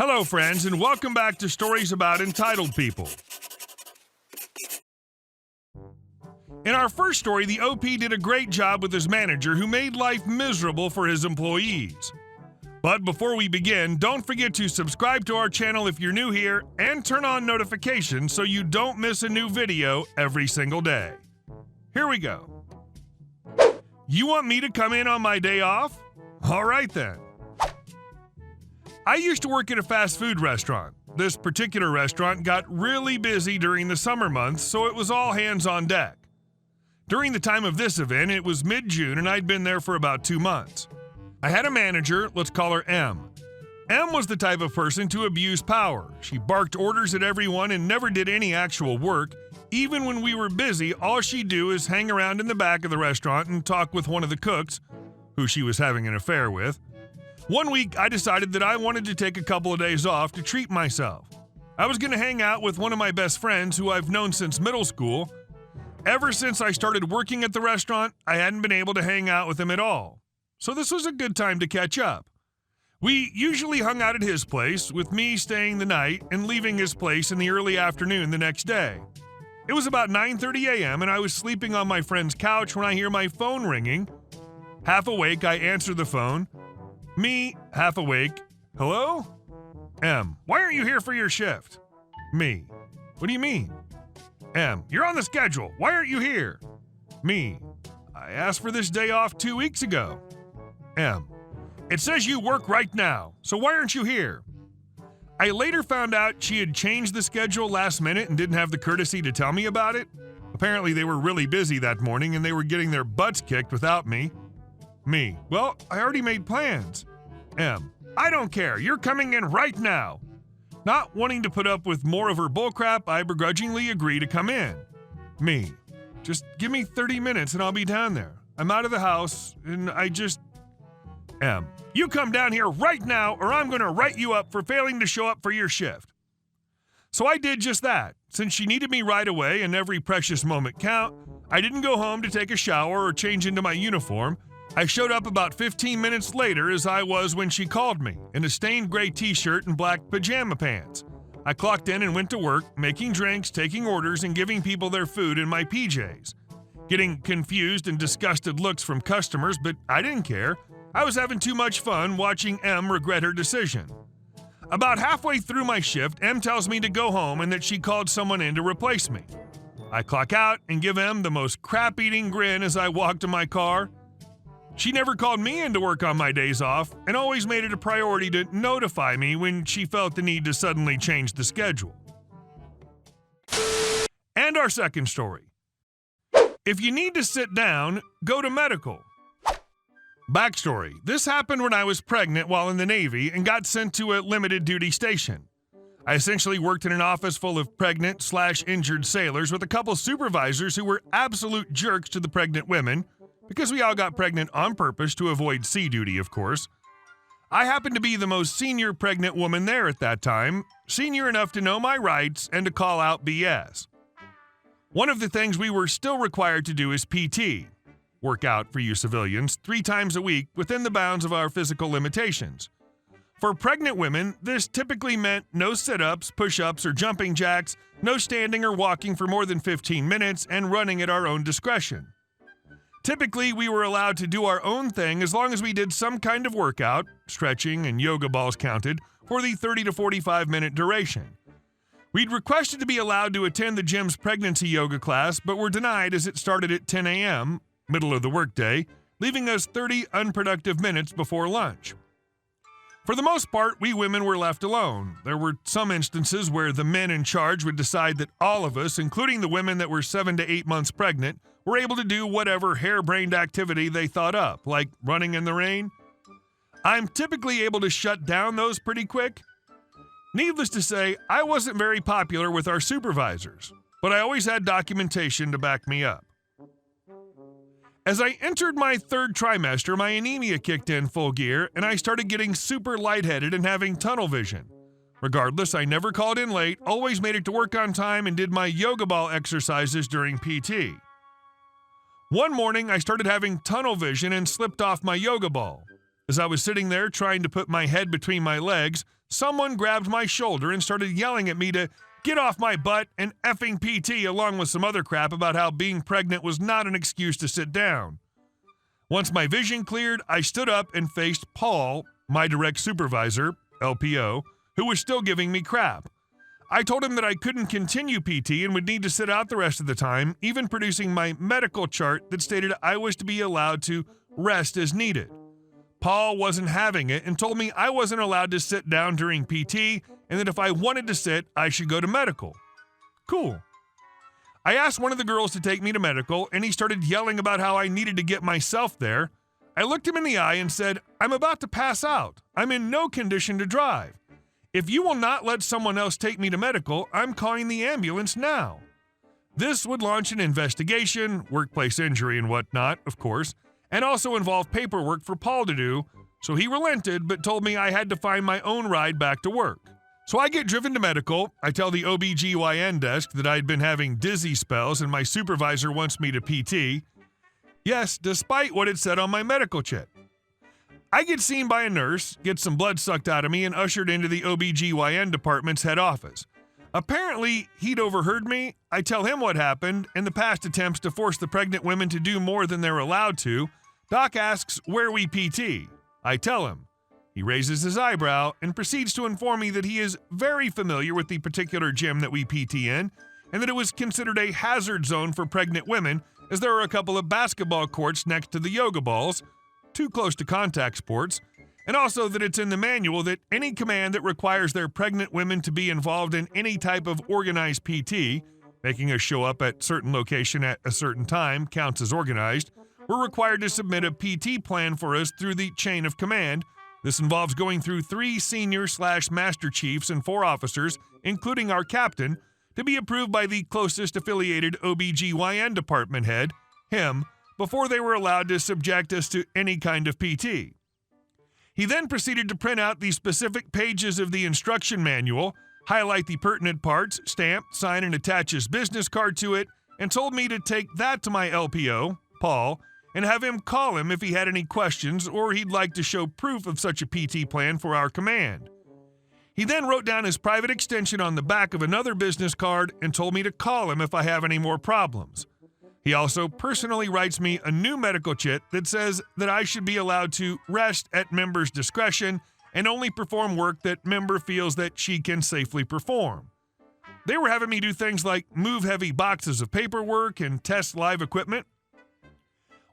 Hello, friends, and welcome back to Stories About Entitled People. In our first story, the OP did a great job with his manager who made life miserable for his employees. But before we begin, don't forget to subscribe to our channel if you're new here and turn on notifications so you don't miss a new video every single day. Here we go. You want me to come in on my day off? All right then. I used to work at a fast food restaurant. This particular restaurant got really busy during the summer months, so it was all hands on deck. During the time of this event, it was mid-June and I'd been there for about 2 months. I had a manager, let's call her M. M was the type of person to abuse power. She barked orders at everyone and never did any actual work. Even when we were busy, all she'd do is hang around in the back of the restaurant and talk with one of the cooks, who she was having an affair with. One week, I decided that I wanted to take a couple of days off to treat myself. I was going to hang out with one of my best friends who I've known since middle school. Ever since I started working at the restaurant, I hadn't been able to hang out with him at all. So this was a good time to catch up. We usually hung out at his place, with me staying the night and leaving his place in the early afternoon the next day. It was about 9:30 a.m. and I was sleeping on my friend's couch when I hear my phone ringing. Half awake, I answer the phone. Me, half awake. Hello? M, why aren't you here for your shift? Me, what do you mean? M, you're on the schedule. Why aren't you here? Me, I asked for this day off 2 weeks ago. M, it says you work right now, so why aren't you here? I later found out she had changed the schedule last minute and didn't have the courtesy to tell me about it. Apparently they were really busy that morning and they were getting their butts kicked without me. Me, well, I already made plans. M, I don't care. You're coming in right now. Not wanting to put up with more of her bullcrap, I begrudgingly agree to come in. Me, just give me 30 minutes and I'll be down there. I'm out of the house and M, you come down here right now or I'm going to write you up for failing to show up for your shift. So I did just that. Since she needed me right away and every precious moment count, I didn't go home to take a shower or change into my uniform. I showed up about 15 minutes later as I was when she called me, in a stained gray t-shirt and black pajama pants. I clocked in and went to work, making drinks, taking orders, and giving people their food in my PJs. Getting confused and disgusted looks from customers, but I didn't care. I was having too much fun watching M regret her decision. About halfway through my shift, M tells me to go home and that she called someone in to replace me. I clock out and give M the most crap-eating grin as I walk to my car. She never called me in to work on my days off and always made it a priority to notify me when she felt the need to suddenly change the schedule. And our second story. If you need to sit down, go to medical. Backstory. This happened when I was pregnant while in the Navy and got sent to a limited duty station. I essentially worked in an office full of pregnant/injured sailors with a couple supervisors who were absolute jerks to the pregnant women, because we all got pregnant on purpose to avoid sea duty, of course. I happened to be the most senior pregnant woman there at that time, senior enough to know my rights and to call out BS. One of the things we were still required to do is PT, workout for you civilians, 3 times a week within the bounds of our physical limitations. For pregnant women, this typically meant no sit-ups, push-ups, or jumping jacks, no standing or walking for more than 15 minutes, and running at our own discretion. Typically, we were allowed to do our own thing as long as we did some kind of workout, stretching and yoga balls counted, for the 30 to 45-minute duration. We'd requested to be allowed to attend the gym's pregnancy yoga class, but were denied as it started at 10 a.m., middle of the workday, leaving us 30 unproductive minutes before lunch. For the most part, we women were left alone. There were some instances where the men in charge would decide that all of us, including the women that were 7 to 8 months pregnant, were able to do whatever harebrained activity they thought up, like running in the rain. I'm typically able to shut down those pretty quick. Needless to say, I wasn't very popular with our supervisors, but I always had documentation to back me up. As I entered my 3rd trimester, my anemia kicked in full gear, and I started getting super lightheaded and having tunnel vision. Regardless, I never called in late, always made it to work on time, and did my yoga ball exercises during PT. One morning, I started having tunnel vision and slipped off my yoga ball. As I was sitting there trying to put my head between my legs, someone grabbed my shoulder and started yelling at me to get off my butt and effing PT, along with some other crap about how being pregnant was not an excuse to sit down. Once my vision cleared, I stood up and faced Paul, my direct supervisor, LPO, who was still giving me crap. I told him that I couldn't continue PT and would need to sit out the rest of the time, even producing my medical chart that stated I was to be allowed to rest as needed. Paul wasn't having it and told me I wasn't allowed to sit down during PT and that if I wanted to sit, I should go to medical. Cool. I asked one of the girls to take me to medical, and he started yelling about how I needed to get myself there. I looked him in the eye and said, "I'm about to pass out. I'm in no condition to drive. If you will not let someone else take me to medical, I'm calling the ambulance now." This would launch an investigation, workplace injury and whatnot, of course, and also involve paperwork for Paul to do, so he relented but told me I had to find my own ride back to work. So I get driven to medical. I tell the OBGYN desk that I'd been having dizzy spells and my supervisor wants me to PT. Yes, despite what it said on my medical chit. I get seen by a nurse, get some blood sucked out of me, and ushered into the OBGYN department's head office. Apparently, he'd overheard me. I tell him what happened and the past attempts to force the pregnant women to do more than they're allowed to. Doc asks where we PT. I tell him. He raises his eyebrow and proceeds to inform me that he is very familiar with the particular gym that we PT in, and that it was considered a hazard zone for pregnant women, as there are a couple of basketball courts next to the yoga balls, too close to contact sports, and also that it's in the manual that any command that requires their pregnant women to be involved in any type of organized PT, making us show up at certain location at a certain time counts as organized, we're required to submit a PT plan for us through the chain of command. This involves going through 3 senior/master chiefs and 4 officers, including our captain, to be approved by the closest affiliated OBGYN department head, him, before they were allowed to subject us to any kind of PT. He then proceeded to print out the specific pages of the instruction manual, highlight the pertinent parts, stamp, sign, and attach his business card to it, and told me to take that to my LPO, Paul, and have him call him if he had any questions or he'd like to show proof of such a PT plan for our command. He then wrote down his private extension on the back of another business card and told me to call him if I have any more problems. He also personally writes me a new medical chit that says that I should be allowed to rest at member's discretion and only perform work that member feels that she can safely perform. They were having me do things like move heavy boxes of paperwork and test live equipment.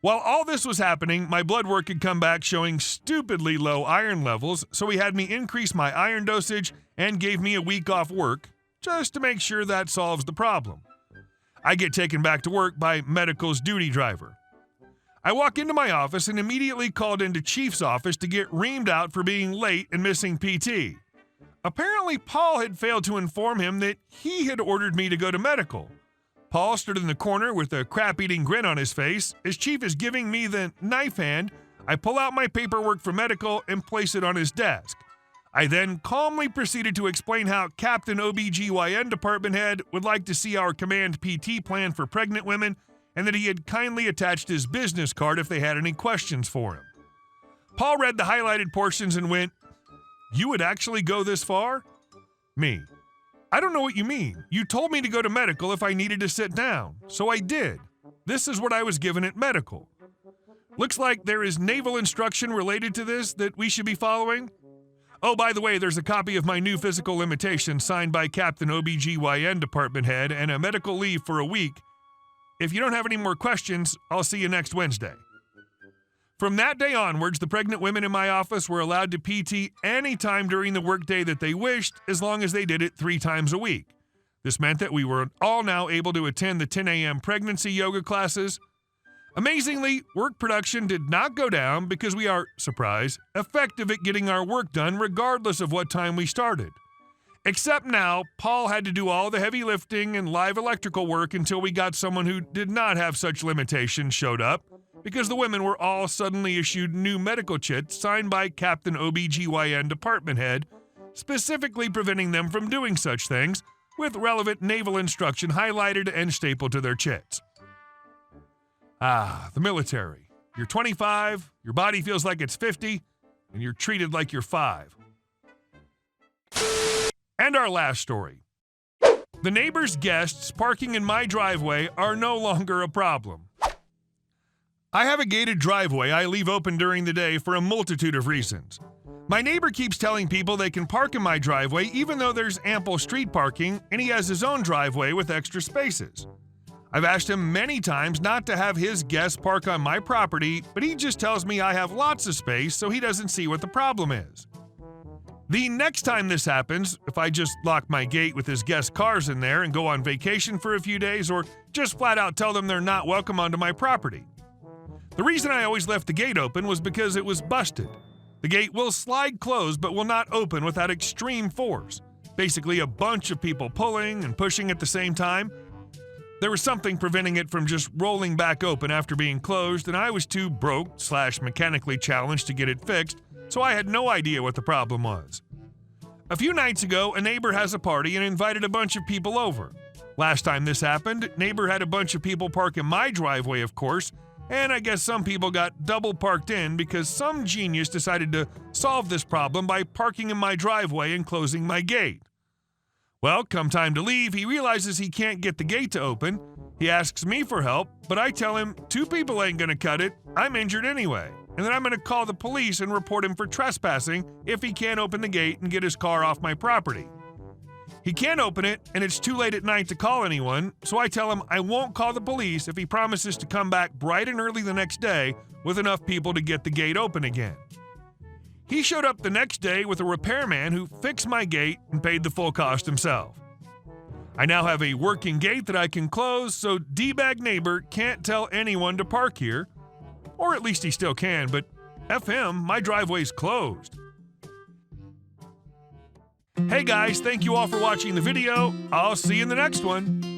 While all this was happening, my blood work had come back showing stupidly low iron levels, so he had me increase my iron dosage and gave me a week off work, just to make sure that solves the problem. I get taken back to work by medical's duty driver. I walk into my office and immediately called into Chief's office to get reamed out for being late and missing PT. Apparently, Paul had failed to inform him that he had ordered me to go to medical. Paul stood in the corner with a crap-eating grin on his face. As Chief is giving me the knife hand, I pull out my paperwork for medical and place it on his desk. I then calmly proceeded to explain how Captain OBGYN department head would like to see our command PT plan for pregnant women and that he had kindly attached his business card if they had any questions for him. Paul read the highlighted portions and went, "You would actually go this far?" Me: "I don't know what you mean. You told me to go to medical if I needed to sit down, so I did. This is what I was given at medical. Looks like there is naval instruction related to this that we should be following. Oh, by the way, there's a copy of my new physical limitation signed by Captain OBGYN department head and a medical leave for a week. If you don't have any more questions, I'll see you next Wednesday." From that day onwards, the pregnant women in my office were allowed to PT any time during the workday that they wished, as long as they did it 3 times a week. This meant that we were all now able to attend the 10 a.m. pregnancy yoga classes. Amazingly, work production did not go down because we are, surprise, effective at getting our work done regardless of what time we started. Except now, Paul had to do all the heavy lifting and live electrical work until we got someone who did not have such limitations showed up, because the women were all suddenly issued new medical chits signed by Captain OBGYN department head, specifically preventing them from doing such things, with relevant naval instruction highlighted and stapled to their chits. The military. You're 25, your body feels like it's 50, and you're treated like you're 5. And our last story. The neighbor's guests parking in my driveway are no longer a problem. I have a gated driveway I leave open during the day for a multitude of reasons. My neighbor keeps telling people they can park in my driveway even though there's ample street parking and he has his own driveway with extra spaces. I've asked him many times not to have his guests park on my property, but he just tells me I have lots of space so he doesn't see what the problem is. The next time this happens, if I just lock my gate with his guest cars in there and go on vacation for a few days, or just flat out tell them they're not welcome onto my property. The reason I always left the gate open was because it was busted. The gate will slide closed but will not open without extreme force. Basically a bunch of people pulling and pushing at the same time. There was something preventing it from just rolling back open after being closed, and I was too broke/mechanically challenged to get it fixed, so I had no idea what the problem was. A few nights ago, a neighbor has a party and invited a bunch of people over. Last time this happened, neighbor had a bunch of people park in my driveway, of course, and I guess some people got double parked in because some genius decided to solve this problem by parking in my driveway and closing my gate. Well, come time to leave, he realizes he can't get the gate to open. He asks me for help, but I tell him 2 people ain't gonna cut it, I'm injured anyway, and then I'm gonna call the police and report him for trespassing if he can't open the gate and get his car off my property. He can't open it, and it's too late at night to call anyone, so I tell him I won't call the police if he promises to come back bright and early the next day with enough people to get the gate open again. He showed up the next day with a repairman who fixed my gate and paid the full cost himself. I now have a working gate that I can close, so D-bag neighbor can't tell anyone to park here. Or at least he still can, but F him, my driveway's closed. Hey guys, thank you all for watching the video. I'll see you in the next one.